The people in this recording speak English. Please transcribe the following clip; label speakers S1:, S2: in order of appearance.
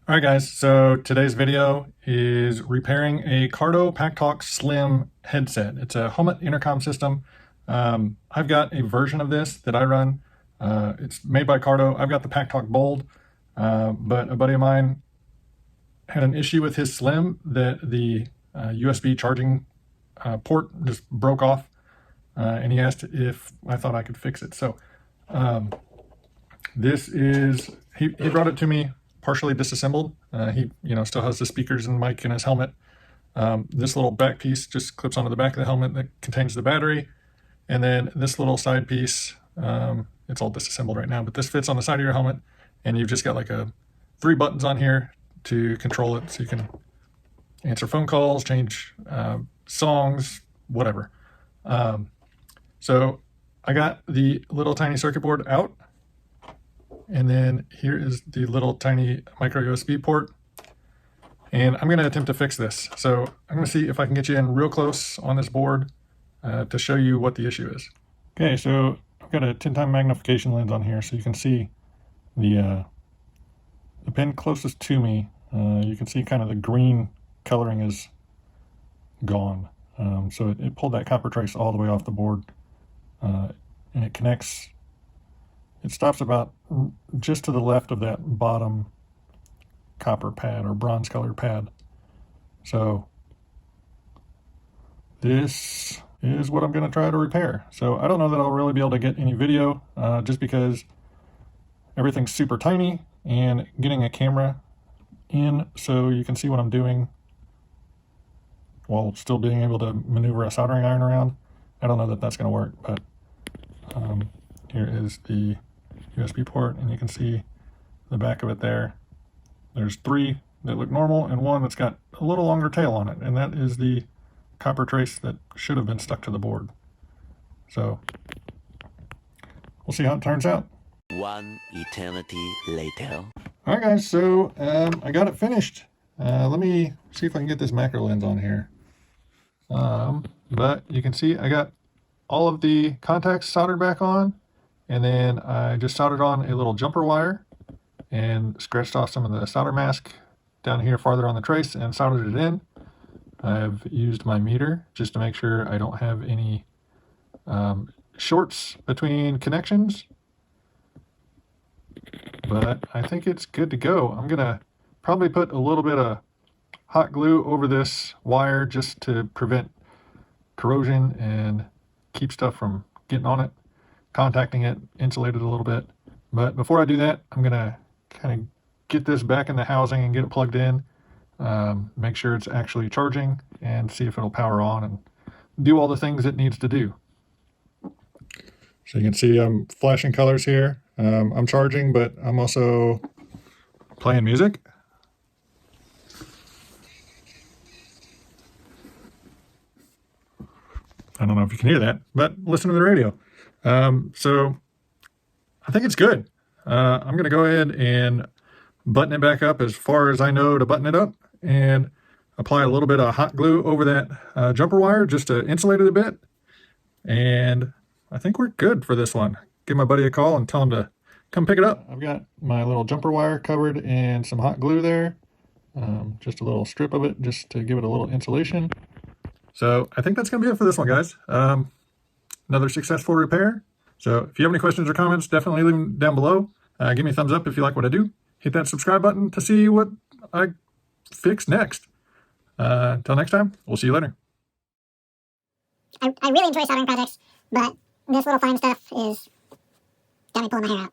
S1: All right, guys, so today's video is repairing a Cardo Packtalk Slim headset. It's a helmet intercom system. I've got a version of this that I run. It's made by Cardo. I've got the Packtalk Bold, but a buddy of mine had an issue with his Slim that the USB charging port just broke off, and he asked if I thought I could fix it. So this is, he brought it to me partially disassembled. He still has the speakers and mic in his helmet. This little back piece just clips onto the back of the helmet that contains the battery. And then this little side piece, it's all disassembled right now, but this fits on the side of your helmet, and you've just got like three buttons on here to control it, so you can answer phone calls, change songs, whatever. So I got the little tiny circuit board out, and then here is the little tiny micro USB port, and I'm going to attempt to fix this. So I'm going to see if I can get you in real close on this board to show you what the issue is. Okay, so I've got a 10-time magnification lens on here, so you can see the pin closest to me. You can see kind of the green coloring is gone. So it pulled that copper trace all the way off the board, and it connects. It stops about just to the left of that bottom copper pad or bronze colored pad. So this is what I'm going to try to repair. So I don't know that I'll really be able to get any video just because everything's super tiny, and getting a camera in so you can see what I'm doing while still being able to maneuver a soldering iron around, I don't know that that's going to work. But here is the USB port, and you can see the back of it there. There's three that look normal and one that's got a little longer tail on it, and that is the copper trace that should have been stuck to the board. So we'll see how it turns out.
S2: One eternity later.
S1: All right, guys, so I got it finished. Let me see if I can get this macro lens on here. But you can see I got all of the contacts soldered back on, and then I just soldered on a little jumper wire and scratched off some of the solder mask down here farther on the trace and soldered it in. I've used my meter just to make sure I don't have any shorts between connections, but I think it's good to go. I'm gonna probably put a little bit of hot glue over this wire just to prevent corrosion and keep stuff from getting on it, contacting it, insulate it a little bit. But before I do that, I'm gonna kind of get this back in the housing and get it plugged in, make sure it's actually charging, and see if it'll power on and do all the things it needs to do. So you can see I'm flashing colors here. I'm charging, but I'm also playing music. I don't know if you can hear that, but listen to the radio. So I think it's good. I'm going to go ahead and button it back up as far as I know to button it up, and apply a little bit of hot glue over that jumper wire just to insulate it a bit. And I think we're good for this one. Give my buddy a call and tell him to come pick it up. I've got my little jumper wire covered in some hot glue there. Just a little strip of it just to give it a little insulation. So I think that's going to be it for this one, guys. Another successful repair. So if you have any questions or comments, definitely leave them down below. Give me a thumbs up if you like what I do. Hit that subscribe button to see what I fix next. Until next time, we'll see you later.
S3: I really enjoy soldering projects, but this little fine stuff is got me pulling my hair out.